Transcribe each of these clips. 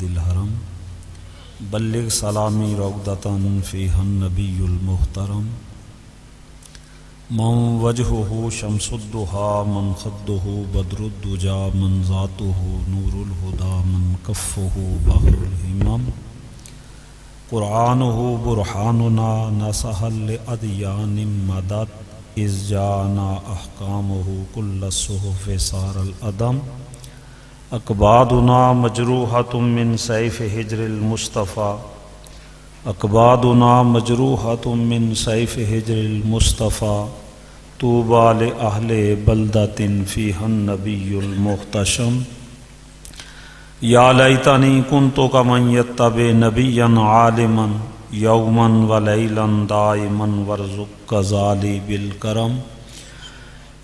الحرم بلغ سلامی روضتاً فیہا النبی المحترم من وجہہ شمس الضحا من خدہ بدر الدجا من ذاتہ نور الہدا من کفہ بحر الہمم قرآنہ برہاننا نصح لأدیان مدد اذ جانا احکامہ کل الصحف سار الادم اکبادنا مجروحۃ من سیف حجر المصطفیٰ اکبادنا مجروحۃ من سیف حجر المصطفیٰ طوبی لأہل بلدۃ فیہا النبی المحتشم یا لیتنی کنت کمن یتبع نبیا عالما یوما ولیلا دائما وارزق ذالی بالکرم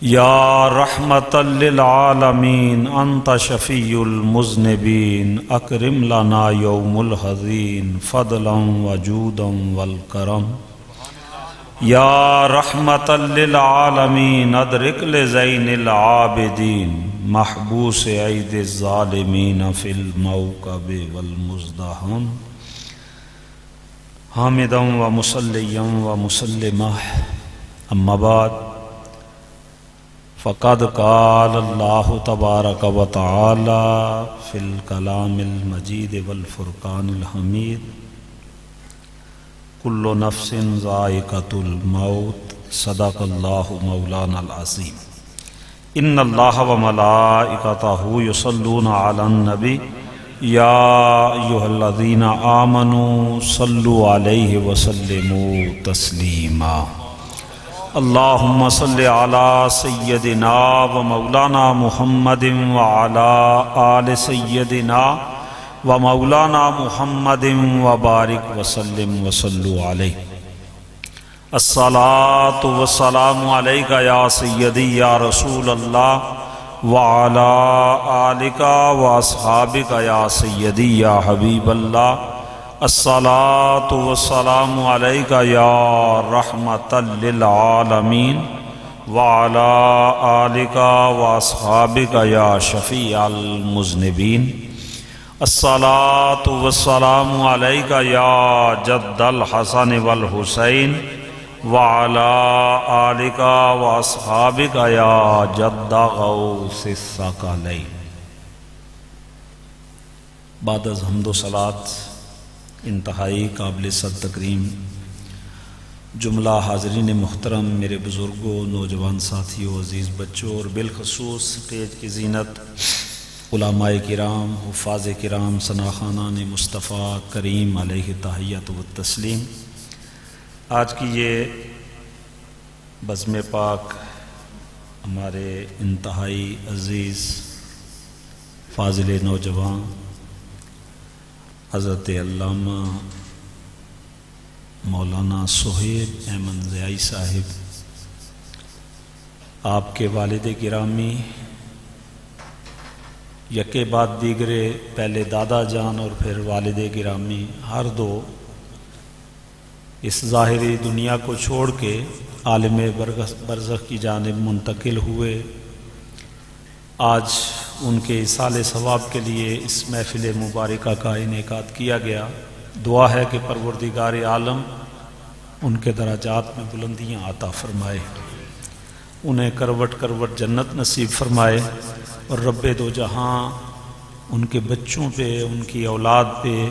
یا رحمتا للعالمین انت شفیع المذنبین اکرم لنا یوم الحزین فضلا وجودا والکرم یا رحمتا للعالمین ادرک لزین العابدین محبوس عید الظالمین فی الموکب والمزدحم حامدا و مصلیا و مسلمہ اما بعد فقد قال اللہ تبارک و تعالی فی الکلام المجید والفرقان الحمید کل نفس ذائقۃ الموت صدق اللہ مولانا العظیم ان اللہ و ملائکتہ یصلون علی النبی یا ایھا الذین آمنوا صلوا علیہ وسلموا تسلیما اللہم صل علی سیدنا و مولانا محمد وعلی آل سیدنا و مولانا محمد وبارک وسلم وصلوا علیہ الصلاۃ والسلام علیک یا سیدی یا رسول اللہ وعلی آلک و اصحابک یا سیدی یا حبیب اللہ الصلاۃ والسلام علیک یا رحمتا للعالمین وعلی آلک و اصحابک یا شفیع المذنبین الصلاۃ والسلام علیک یا جد الحسن والحسین وعلی آلک و اصحابک یا جد غوث الثقلین بعد از حمد و صلاۃ انتہائی قابل صد تکریم جملہ حاضرین محترم، میرے بزرگوں، نوجوان ساتھیوں، عزیز بچوں اور بالخصوص اسٹیج کی زینت علماء کرام، حفاظ کرام، ثناخانان مصطفیٰ کریم علیہ تحیت و تسلیم، آج کی یہ بزم پاک ہمارے انتہائی عزیز فاضل نوجوان حضرت علامہ مولانا سہیل احمد ضیائی صاحب، آپ کے والد گرامی یکے بعد دیگرے، پہلے دادا جان اور پھر والد گرامی، ہر دو اس ظاہری دنیا کو چھوڑ کے عالم برزخ کی جانب منتقل ہوئے۔ آج ان کے ایصال ثواب کے لیے اس محفل مبارکہ کا انعقاد کیا گیا۔ دعا ہے کہ پروردگار عالم ان کے درجات میں بلندیاں عطا فرمائے، انہیں کروٹ کروٹ جنت نصیب فرمائے، اور رب دو جہاں ان کے بچوں پہ، ان کی اولاد پہ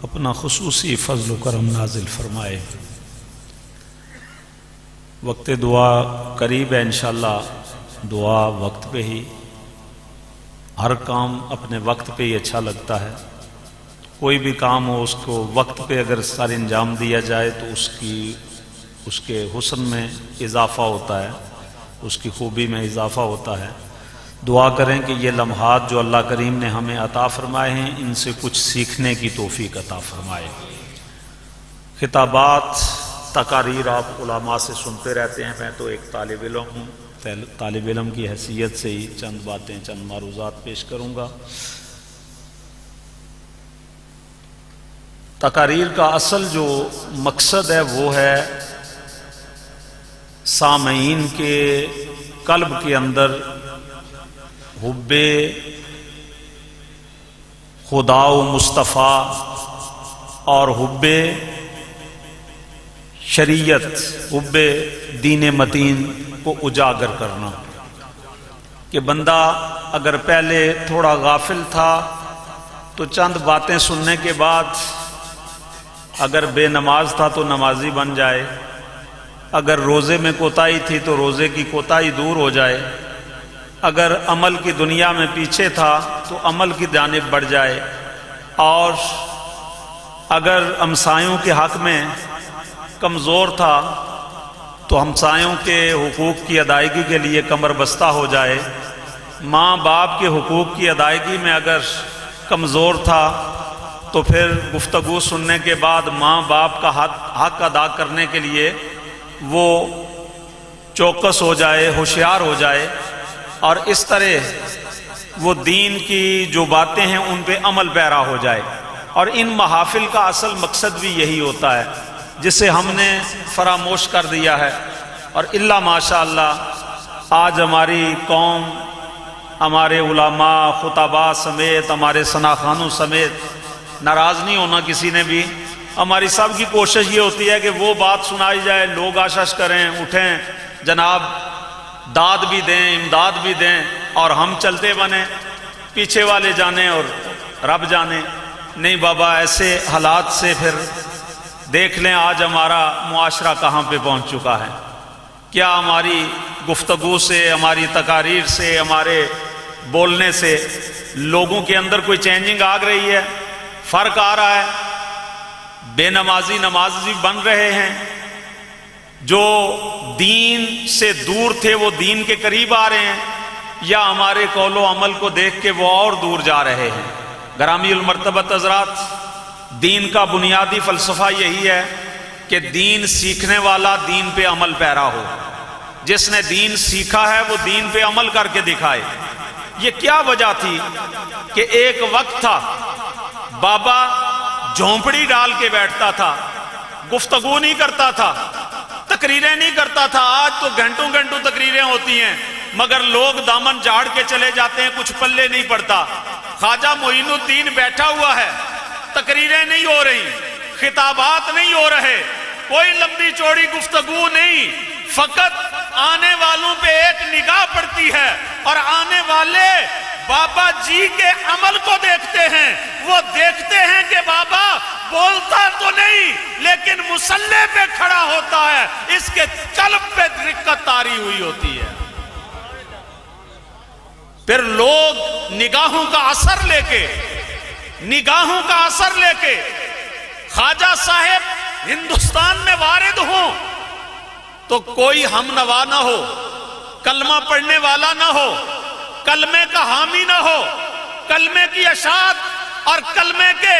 اپنا خصوصی فضل و کرم نازل فرمائے۔ وقت دعا قریب ہے، انشاءاللہ دعا وقت پہ ہی، ہر کام اپنے وقت پہ ہی اچھا لگتا ہے۔ کوئی بھی کام ہو اس کو وقت پہ اگر سارے انجام دیا جائے تو اس کے حسن میں اضافہ ہوتا ہے، اس کی خوبی میں اضافہ ہوتا ہے۔ دعا کریں کہ یہ لمحات جو اللہ کریم نے ہمیں عطا فرمائے ہیں، ان سے کچھ سیکھنے کی توفیق عطا فرمائے۔ خطابات، تقاریر آپ علماء سے سنتے رہتے ہیں، میں تو ایک طالب علم ہوں، طالب علم کی حیثیت سے ہی چند باتیں، چند معروضات پیش کروں گا۔ تقاریر کا اصل جو مقصد ہے وہ ہے سامعین کے قلب کے اندر حب خدا و مصطفیٰ اور حب شریعت، حب دین متین کو اجاگر کرنا، کہ بندہ اگر پہلے تھوڑا غافل تھا تو چند باتیں سننے کے بعد اگر بے نماز تھا تو نمازی بن جائے، اگر روزے میں کوتاہی تھی تو روزے کی کوتاہی دور ہو جائے، اگر عمل کی دنیا میں پیچھے تھا تو عمل کی جانب بڑھ جائے، اور اگر ہمسایوں کے حق میں کمزور تھا تو ہمسایوں کے حقوق کی ادائیگی کے لیے کمر بستہ ہو جائے، ماں باپ کے حقوق کی ادائیگی میں اگر کمزور تھا تو پھر گفتگو سننے کے بعد ماں باپ کا حق ادا کرنے کے لیے وہ چوکس ہو جائے، ہوشیار ہو جائے، اور اس طرح وہ دین کی جو باتیں ہیں ان پہ عمل پیرا ہو جائے۔ اور ان محافل کا اصل مقصد بھی یہی ہوتا ہے، جسے ہم نے فراموش کر دیا ہے۔ اور الا ماشاء اللہ آج ہماری قوم، ہمارے علماء، خطباء سمیت، ہمارے ثناخانوں سمیت، ناراض نہیں ہونا کسی نے بھی، ہماری سب کی کوشش یہ ہوتی ہے کہ وہ بات سنائی جائے، لوگ آشش کریں، اٹھیں، جناب داد بھی دیں، امداد بھی دیں، اور ہم چلتے بنیں، پیچھے والے جانے اور رب جانے۔ نہیں بابا، ایسے حالات سے پھر دیکھ لیں آج ہمارا معاشرہ کہاں پہ پہنچ چکا ہے۔ کیا ہماری گفتگو سے، ہماری تقاریر سے، ہمارے بولنے سے لوگوں کے اندر کوئی چینجنگ آ رہی ہے؟ فرق آ رہا ہے؟ بے نمازی نمازی بن رہے ہیں، جو دین سے دور تھے وہ دین کے قریب آ رہے ہیں، یا ہمارے قول و عمل کو دیکھ کے وہ اور دور جا رہے ہیں؟ گرامی المرتبت حضرات، دین کا بنیادی فلسفہ یہی ہے کہ دین سیکھنے والا دین پہ عمل پیرا ہو، جس نے دین سیکھا ہے وہ دین پہ عمل کر کے دکھائے۔ یہ کیا وجہ تھی کہ ایک وقت تھا بابا جھونپڑی ڈال کے بیٹھتا تھا، گفتگو نہیں کرتا تھا، تقریریں نہیں کرتا تھا۔ آج تو گھنٹوں گھنٹوں تقریریں ہوتی ہیں، مگر لوگ دامن جھاڑ کے چلے جاتے ہیں، کچھ پلے نہیں پڑتا۔ خواجہ معین الدین بیٹھا ہوا ہے، تقریریں نہیں ہو رہی، خطابات نہیں ہو رہے، کوئی لمبی چوڑی گفتگو نہیں، فقط آنے والوں پہ ایک نگاہ پڑتی ہے، اور آنے والے بابا جی کے عمل کو دیکھتے ہیں۔ وہ دیکھتے ہیں کہ بابا بولتا تو نہیں لیکن مصلی پہ کھڑا ہوتا ہے، اس کے قلب پہ رقت طاری ہوئی ہوتی ہے۔ پھر لوگ نگاہوں کا اثر لے کے خواجہ صاحب ہندوستان میں وارد ہوں تو کوئی ہم نوا نہ ہو، کلمہ پڑھنے والا نہ ہو، کلمے کا حامی نہ ہو، کلمے کی اشاعت اور کلمے کے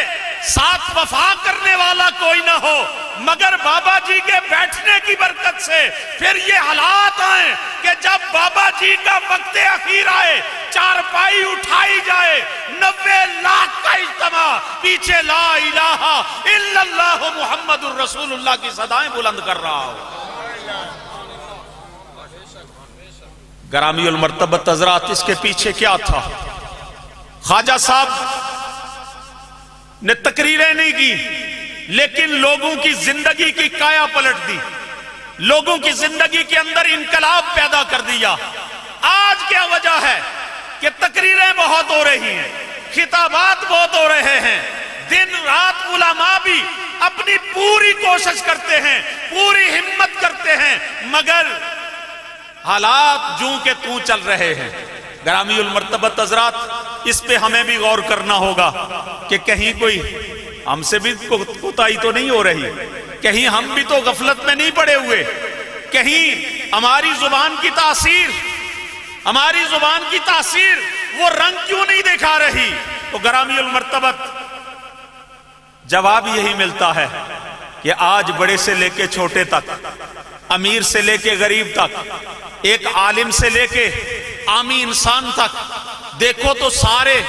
ساتھ وفا کرنے والا کوئی نہ ہو، مگر بابا جی کے بیٹھنے کی برکت سے پھر یہ حالات آئیں کہ جب بابا جی کا وقت اخیر آئے، چارپائی اٹھائی جائے، 90 لاکھ کا اجتماع پیچھے لا الہ الا اللہ محمد الرسول اللہ کی صدائیں بلند کر رہا ہو۔ گرامی المرتبت حضرات، اس کے پیچھے کیا تھا؟ خواجہ صاحب نے تقریریں نہیں کی، لیکن لوگوں کی زندگی کی کایا پلٹ دی، لوگوں کی زندگی کے اندر انقلاب پیدا کر دیا۔ آج کیا وجہ ہے کہ تقریریں بہت ہو رہی ہیں، خطابات بہت ہو رہے ہیں، دن رات علماء بھی اپنی پوری کوشش کرتے ہیں، پوری ہمت کرتے ہیں، مگر حالات جوں کہ توں چل رہے ہیں۔ گرامی المرتبت حضرات، اس پہ ہمیں بھی غور کرنا ہوگا کہ کہیں کوئی ہم سے بھی کوتاہی تو نہیں ہو رہی، کہیں ہم بھی تو غفلت میں نہیں پڑے ہوئے، کہیں ہماری زبان کی تاثیر وہ رنگ کیوں نہیں دکھا رہی؟ تو گرامی المرتبت جواب یہی ملتا ہے کہ آج بڑے سے لے کے چھوٹے تک، امیر سے لے کے غریب تک، ایک عالم سے لے کے عامی انسان تک، دیکھو تو سارے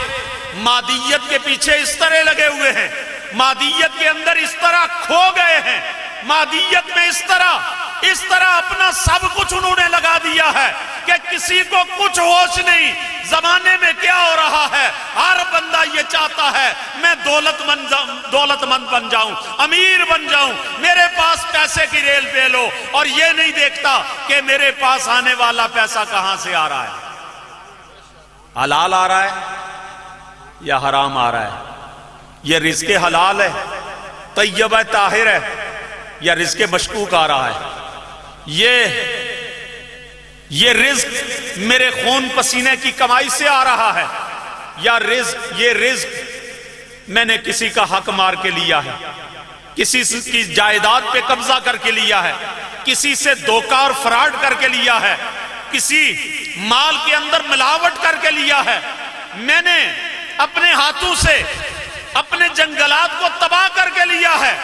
مادیت کے پیچھے اس طرح لگے ہوئے ہیں، مادیت کے اندر اس طرح کھو گئے ہیں، مادیت میں اس طرح اپنا سب کچھ انہوں نے لگا دیا ہے کہ کسی کو کچھ ہوش نہیں زمانے میں کیا ہو رہا ہے. ہر بندہ یہ چاہتا ہے میں دولت مند بن جاؤں, امیر بن جاؤں, میرے پاس پیسے کی ریل پیل ہو, اور یہ نہیں دیکھتا کہ میرے پاس آنے والا پیسہ کہاں سے آ رہا ہے, حلال آ رہا ہے یا حرام آ رہا ہے, یہ رزق حلال ہے طیب ہے طاہر ہے یا رزق مشکوک آ رہا ہے, یہ رزق میرے خون پسینے کی کمائی سے آ رہا ہے یا یہ رزق میں نے کسی کا حق مار کے لیا ہے, کسی کی جائیداد پہ قبضہ کر کے لیا ہے, کسی سے دھوکہ اور فراڈ کر کے لیا ہے, کسی مال کے اندر ملاوٹ کر کے لیا ہے, میں نے اپنے ہاتھوں سے اپنے جنگلات کو تباہ کر کے لیا ہے,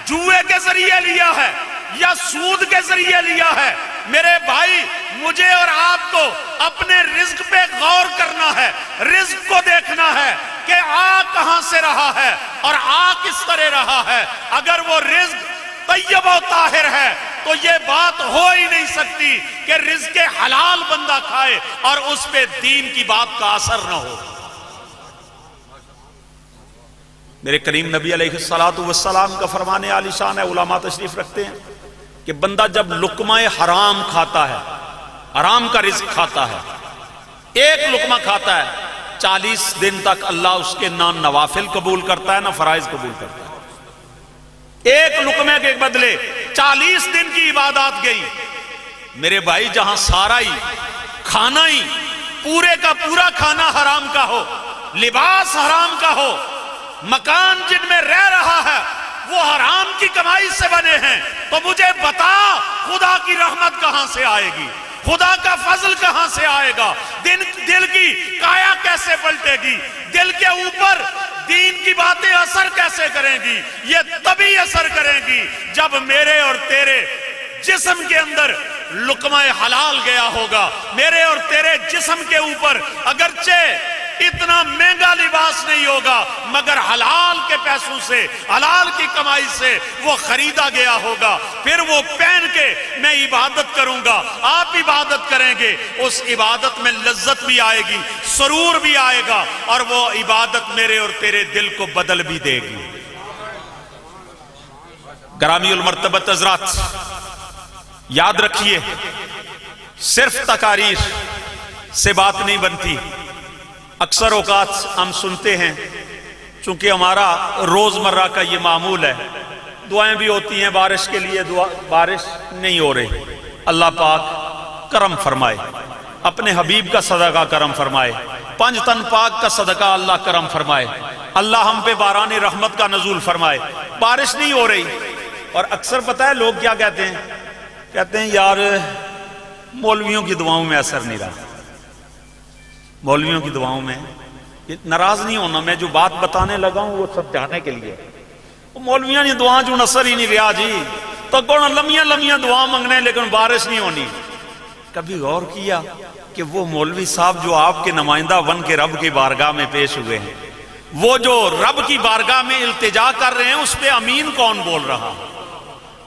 جوئے کے ذریعے لیا ہے یا سود کے ذریعے لیا ہے. میرے بھائی مجھے اور آپ کو اپنے رزق پہ غور کرنا ہے, رزق کو دیکھنا ہے کہ آ کہاں سے رہا ہے اور آ کس طرح رہا ہے. اگر وہ رزق طیب و طاہر ہے تو یہ بات ہو ہی نہیں سکتی کہ رزق حلال بندہ کھائے اور اس پہ دین کی بات کا اثر نہ ہو. میرے کریم نبی علیہ السلام کا فرمان عالی شان ہے, علماء تشریف رکھتے ہیں کہ بندہ جب لقمہ حرام کھاتا ہے, حرام کا رزق کھاتا ہے, ایک لقمہ کھاتا ہے, 40 دن تک اللہ اس کے نہ نوافل قبول کرتا ہے نہ فرائض قبول کرتا ہے. ایک لقمے کے بدلے 40 دن کی عبادات گئی. میرے بھائی جہاں سارا ہی کھانا ہی پورے کا پورا کھانا حرام کا ہو, لباس حرام کا ہو, مکان جن میں رہ رہا ہے وہ حرام کی کمائی سے بنے ہیں, تو مجھے بتا خدا کی رحمت کہاں سے آئے گی, خدا کا فضل کہاں سے آئے گا, دل کی کایا کیسے پلٹے گی, دل کے اوپر دین کی باتیں اثر کیسے کریں گی. یہ تبھی اثر کریں گی جب میرے اور تیرے جسم کے اندر لقمہ حلال گیا ہوگا. میرے اور تیرے جسم کے اوپر اگرچہ اتنا مہنگا لباس نہیں ہوگا مگر حلال کے پیسوں سے, حلال کی کمائی سے وہ خریدا گیا ہوگا. پھر وہ پہن کے میں عبادت کروں گا, آپ عبادت کریں گے, اس عبادت میں لذت بھی آئے گی, سرور بھی آئے گا, اور وہ عبادت میرے اور تیرے دل کو بدل بھی دے گی. گرامی المرتبت حضرات, یاد رکھیے صرف تقاریر سے بات نہیں بنتی. اکثر اوقات ہم سنتے ہیں, چونکہ ہمارا روزمرہ کا یہ معمول ہے, دعائیں بھی ہوتی ہیں بارش کے لیے, بارش نہیں ہو رہی, اللہ پاک کرم فرمائے, اپنے حبیب کا صدقہ کرم فرمائے, 5 تن پاک کا صدقہ اللہ کرم فرمائے, اللہ ہم پہ باران رحمت کا نزول فرمائے. بارش نہیں ہو رہی, اور اکثر پتہ ہے لوگ کیا کہتے ہیں یار مولویوں کی دعاؤں میں اثر نہیں رہا. مولویوں کی دعاؤں میں ناراض نہیں ہونا, میں جو بات بتانے لگا ہوں وہ سب جانے کے لیے. مولویاں نے دعا جو نصر ہی نہیں رہا جی, تو کون لمیاں دعا منگنے لیکن بارش نہیں ہونی. کبھی غور کیا کہ وہ مولوی صاحب جو آپ کے نمائندہ بن کے رب کی بارگاہ میں پیش ہوئے ہیں, وہ جو رب کی بارگاہ میں التجا کر رہے ہیں, اس پہ امین کون بول رہا,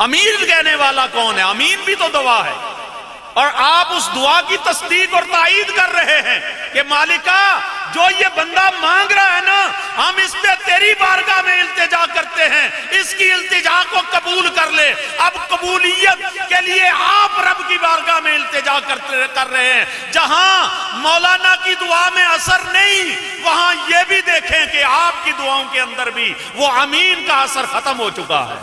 امین کہنے والا کون ہے؟ امین بھی تو دعا ہے. اور آپ اس دعا کی تصدیق اور تائید کر رہے ہیں کہ مالکہ جو یہ بندہ مانگ رہا ہے نا, ہم اس پہ تیری بارگاہ میں التجا کرتے ہیں, اس کی التجا کو قبول کر لے. اب قبولیت کے لیے آپ رب کی بارگاہ میں التجا کر رہے ہیں. جہاں مولانا کی دعا میں اثر نہیں, وہاں یہ بھی دیکھیں کہ آپ کی دعاؤں کے اندر بھی وہ امین کا اثر ختم ہو چکا ہے.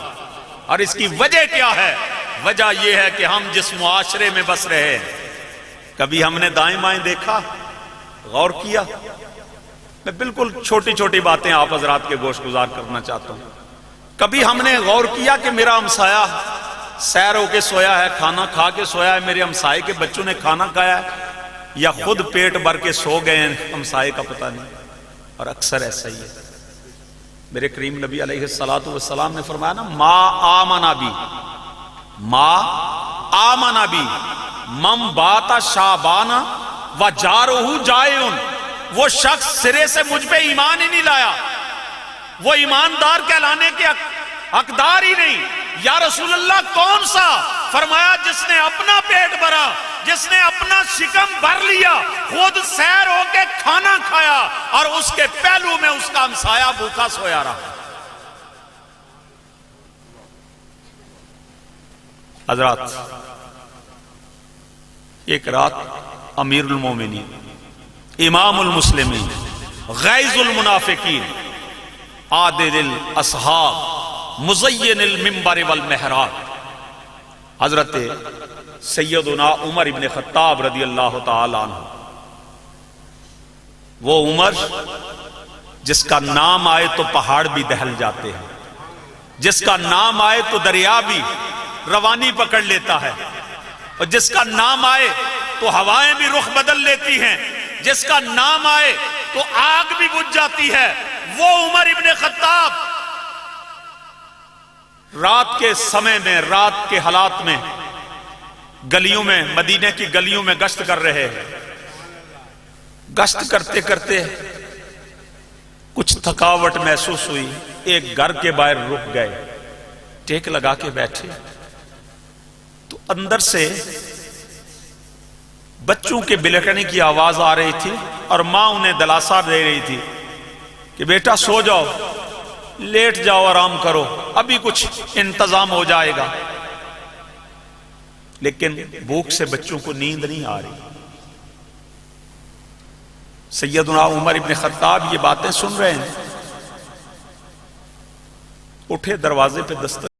اور اس کی وجہ کیا ہے؟ وجہ یہ ہے کہ ہم جس معاشرے میں بس رہے ہیں, کبھی ہم نے دائیں بائیں دیکھا, غور کیا؟ میں بالکل چھوٹی چھوٹی باتیں آپ حضرات کے گوش گزار کرنا چاہتا ہوں. کبھی ہم نے غور کیا کہ میرا ہمسایہ سیر ہو کے سویا ہے, کھانا کھا کے سویا ہے, میرے ہمسائے کے بچوں نے کھانا کھایا ہے, یا خود پیٹ بھر کے سو گئے ہیں, ہمسائے کا پتہ نہیں. اور اکثر ایسا ہی ہے. میرے کریم نبی علیہ السلام نے فرمایا نا, ما آمنا بی من بات شعبان و جارہ جائعن. وہ شخص سرے سے مجھ پہ ایمان ہی نہیں لایا, وہ ایماندار کہلانے کے حقدار ہی نہیں. یا رسول اللہ کون سا؟ فرمایا جس نے اپنا پیٹ بھرا، جس نے اپنا شکم بھر لیا، خود سیر ہو کے کھانا کھایا اور اس کے پہلو میں اس کا ہمسایہ بھوکا سویا رہا۔ حضرات، ایک رات امیر المومنین، امام المسلمین، غیظ المنافقین، عادل الاصحاب، مزین المنبر والمحراب، حضرت سیدنا عمر ابن خطاب رضی اللہ تعالی عنہ، وہ عمر جس کا نام آئے تو پہاڑ بھی دہل جاتے ہیں، جس کا نام آئے تو دریا بھی روانی پکڑ لیتا ہے، اور جس کا نام آئے تو ہوائیں بھی رخ بدل لیتی ہیں، جس کا نام آئے تو آگ بھی بجھ جاتی ہے، وہ عمر ابن خطاب رات کے سمے میں، رات کے حالات میں گلیوں میں، مدینہ کی گلیوں میں گشت کر رہے ہیں۔ گشت کرتے کرتے کچھ تھکاوٹ محسوس ہوئی، ایک گھر کے باہر رک گئے، ٹیک لگا کے بیٹھے تو اندر سے بچوں کے بلکنے کی آواز آ رہی تھی، اور ماں انہیں دلاسا دے رہی تھی کہ بیٹا سو جاؤ، لیٹ جاؤ، آرام کرو، ابھی کچھ انتظام ہو جائے گا۔ لیکن بھوک سے بچوں کو نیند نہیں آ رہی۔ سیدنا عمر ابن خطاب یہ باتیں سن رہے ہیں، اٹھے، دروازے پہ دستک